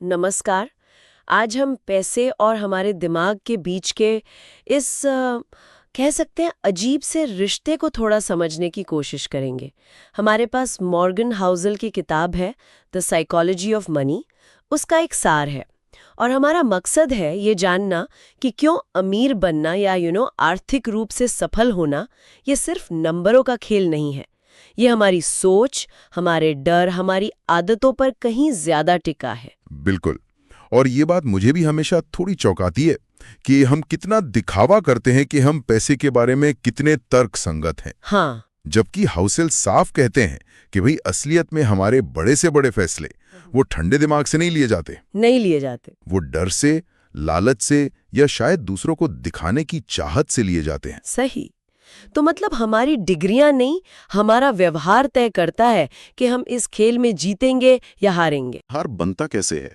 नमस्कार। आज हम पैसे और हमारे दिमाग के बीच के इस कह सकते हैं अजीब से रिश्ते को थोड़ा समझने की कोशिश करेंगे। हमारे पास मॉर्गन हाउसल की किताब है द साइकोलॉजी ऑफ मनी। उसका एक सार है और हमारा मकसद है ये जानना कि क्यों अमीर बनना या आर्थिक रूप से सफल होना ये सिर्फ नंबरों का खेल नहीं है। ये हमारी सोच, हमारे डर, हमारी आदतों पर कहीं ज्यादा टिका है। बिल्कुल। और ये बात मुझे भी हमेशा थोड़ी चौंकाती है कि हम कितना दिखावा करते हैं कि हम पैसे के बारे में कितने तर्क संगत हैं। हाँ, जबकि हाउसेल साफ कहते हैं कि भाई असलियत में हमारे बड़े से बड़े फैसले वो ठंडे दिमाग से नहीं लिए जाते। नहीं लिए जाते। वो डर से, लालच से या शायद दूसरों को दिखाने की चाहत से लिए जाते हैं। सही। तो मतलब हमारी डिग्रियां नहीं, हमारा व्यवहार तय करता है कि हम इस खेल में जीतेंगे या हारेंगे। हार बनता कैसे है?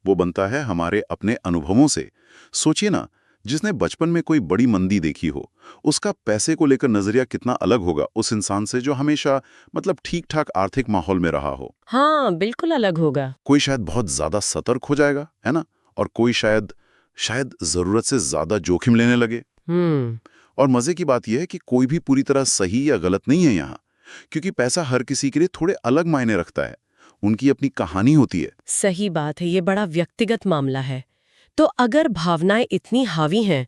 वो बनता है हमारे अपने अनुभवों से। सोचिए ना, जिसने बचपन में कोई बड़ी मंदी देखी हो, उसका पैसे को लेकर नजरिया कितना अलग होगा उस इंसान से जो हमेशा ठीक ठाक आर्थिक माहौल में रहा हो। हाँ, बिल्कुल अलग होगा। कोई शायद बहुत ज्यादा सतर्क हो जाएगा, है ना? और कोई शायद शायद जरूरत से ज्यादा जोखिम लेने लगे। और मजे की बात यह है कि कोई भी पूरी तरह सही या गलत नहीं है यहाँ, क्योंकि पैसा हर किसी के लिए थोड़े अलग मायने रखता है। उनकी अपनी कहानी होती है। सही बात है, ये बड़ा व्यक्तिगत मामला है। तो अगर भावनाएं इतनी हावी हैं,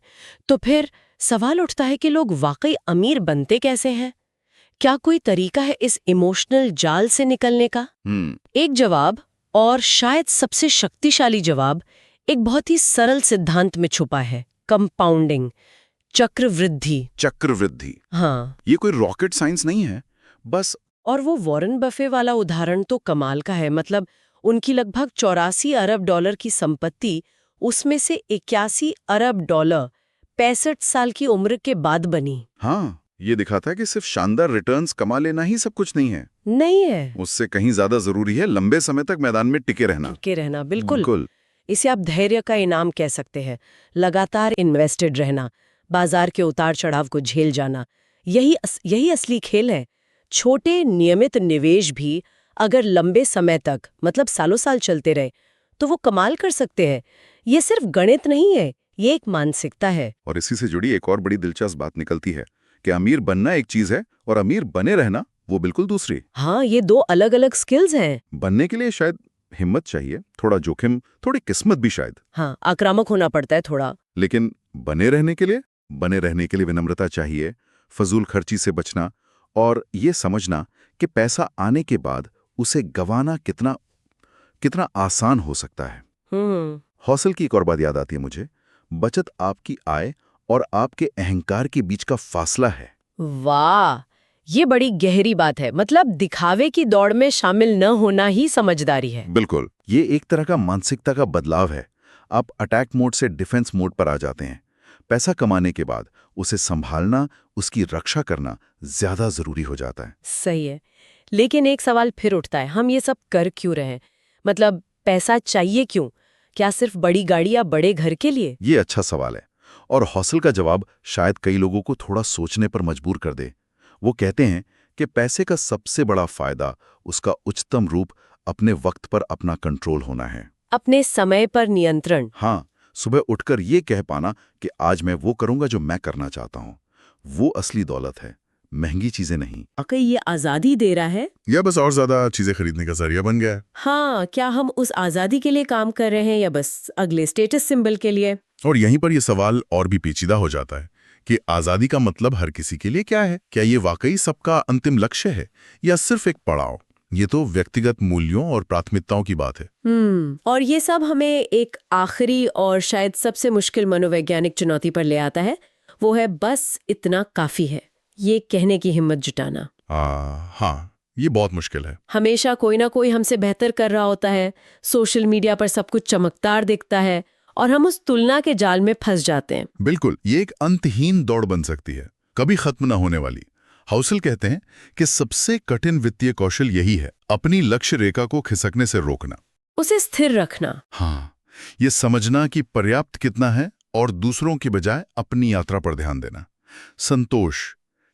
तो फिर सवाल उठता है कि लोग वाकई अमीर बनते कैसे हैं? क्या कोई तरीका है इस इमोशनल जाल से निकलने का? एक जवाब, और शायद सबसे शक्तिशाली जवाब, एक बहुत ही सरल सिद्धांत में छुपा है: कंपाउंडिंग, चक्रवृद्धि। चक्रवृद्धि। हाँ। ये कोई रॉकेट साइंस नहीं है, बस। और वो वॉरेन बफे वाला उदाहरण तो कमाल का है। मतलब उनकी लगभग 84 अरब डॉलर की संपत्ति, उसमें से 81 अरब डॉलर 65 साल की उम्र के बाद बनी। हाँ, ये दिखाता है कि सिर्फ शानदार रिटर्न्स कमा लेना ही सब कुछ नहीं है। नहीं है। उससे कहीं ज्यादा जरूरी है लंबे समय तक मैदान में टिके रहना। टिके रहना, बिल्कुल। इसे आप धैर्य का इनाम कह सकते हैं। लगातार इन्वेस्टेड रहना, बाजार के उतार चढ़ाव को झेल जाना, यही असली खेल है। छोटे नियमित निवेश भी अगर लंबे समय तक, मतलब सालों साल चलते रहे, तो वो कमाल कर सकते हैं। ये सिर्फ गणित नहीं है, ये एक मानसिकता है। और इसी से जुड़ी एक और बड़ी दिलचस्प बात निकलती है कि अमीर बनना एक चीज है और अमीर बने रहना वो बिल्कुल दूसरी। हाँ, ये दो अलग अलग स्किल्स हैं। बनने के लिए शायद हिम्मत चाहिए, थोड़ा जोखिम, थोड़ी किस्मत भी शायद। हाँ, आक्रामक होना पड़ता है थोड़ा। लेकिन बने रहने के लिए विनम्रता चाहिए, फजूल खर्ची से बचना और ये समझना कि पैसा आने के बाद उसे गंवाना कितना आसान हो सकता है। हौसल की एक और बात याद आती है मुझे। बचत आपकी आय और आपके अहंकार के बीच का फासला है। वाह, ये बड़ी गहरी बात है। मतलब दिखावे की दौड़ में शामिल न होना ही समझदारी है। बिल्कुल, ये एक तरह का मानसिकता का बदलाव है। आप अटैक मोड से डिफेंस मोड पर आ जाते हैं। पैसा कमाने के बाद उसे संभालना, उसकी रक्षा करना ज्यादा जरूरी हो जाता है। सही है। लेकिन एक सवाल फिर उठता है, हम ये सब कर क्यों रहे हैं? मतलब पैसा चाहिए क्यों? क्या सिर्फ बड़ी गाड़ी या बड़े घर के लिए? ये अच्छा सवाल है और हौसल का जवाब शायद कई लोगों को थोड़ा सोचने पर मजबूर कर दे। वो कहते हैं कि पैसे का सबसे बड़ा फायदा उसका उच्चतम रूप अपने वक्त पर अपना कंट्रोल होना है। अपने समय पर नियंत्रण। हाँ, सुबह उठकर ये कह पाना कि आज मैं वो करूंगा जो मैं करना चाहता हूँ, वो असली दौलत है, महंगी चीजें नहीं। वाकई ये आजादी दे रहा है या बस और ज्यादा चीजें खरीदने का जरिया बन गया है? हाँ, क्या हम उस आजादी के लिए काम कर रहे हैं या बस अगले स्टेटस सिंबल के लिए? और यहीं पर यह सवाल और भी पेचीदा हो जाता है कि आजादी का मतलब हर किसी के लिए क्या है? क्या ये वाकई सबका अंतिम लक्ष्य है या सिर्फ एक पड़ाव? ये तो व्यक्तिगत मूल्यों और प्राथमिकताओं की बात है। और ये सब हमें एक आखिरी और शायद सबसे मुश्किल मनोवैज्ञानिक चुनौती पर ले आता है। वो है बस इतना काफी है, ये कहने की हिम्मत जुटाना। हाँ, ये बहुत मुश्किल है। हमेशा कोई ना कोई हमसे बेहतर कर रहा होता है, सोशल मीडिया पर सब कुछ चमकदार दिखता है और हम उस तुलना के जाल में फंस जाते हैं। बिल्कुल, ये एक अंतहीन दौड़ बन सकती है, कभी खत्म न होने वाली। हाउसल कहते हैं कि सबसे कठिन वित्तीय कौशल यही है, अपनी लक्ष्य रेखा को खिसकने से रोकना, उसे स्थिर रखना। हाँ, ये समझना कि पर्याप्त कितना है और दूसरों की बजाय अपनी यात्रा पर ध्यान देना। संतोष,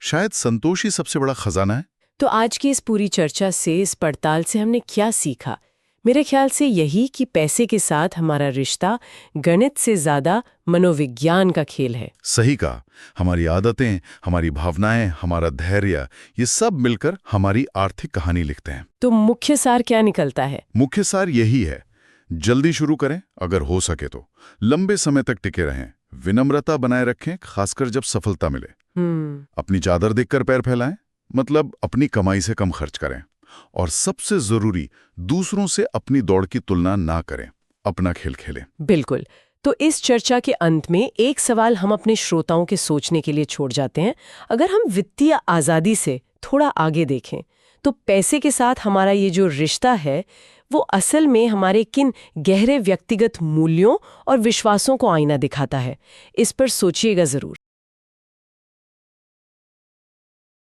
शायद संतोष ही सबसे बड़ा खजाना है। तो आज की इस पूरी चर्चा से, इस पड़ताल से हमने क्या सीखा? मेरे ख्याल से यही कि पैसे के साथ हमारा रिश्ता गणित से ज्यादा मनोविज्ञान का खेल है। सही कहा। हमारी आदतें, हमारी भावनाएं, हमारा धैर्य, ये सब मिलकर हमारी आर्थिक कहानी लिखते हैं। तो मुख्य सार क्या निकलता है? मुख्य सार यही है, जल्दी शुरू करें अगर हो सके तो, लंबे समय तक टिके रहें, विनम्रता बनाए रखें खासकर जब सफलता मिले, अपनी चादर देखकर पैर फैलाएं, मतलब अपनी कमाई से कम खर्च करें, और सबसे जरूरी, दूसरों से अपनी दौड़ की तुलना ना करें, अपना खेल खेलें। बिल्कुल। तो इस चर्चा के अंत में एक सवाल हम अपने श्रोताओं के सोचने के लिए छोड़ जाते हैं। अगर हम वित्तीय आज़ादी से थोड़ा आगे देखें तो पैसे के साथ हमारा ये जो रिश्ता है वो असल में हमारे किन गहरे व्यक्तिगत मूल्यों और विश्वासों को आईना दिखाता है? इस पर सोचिएगा जरूर।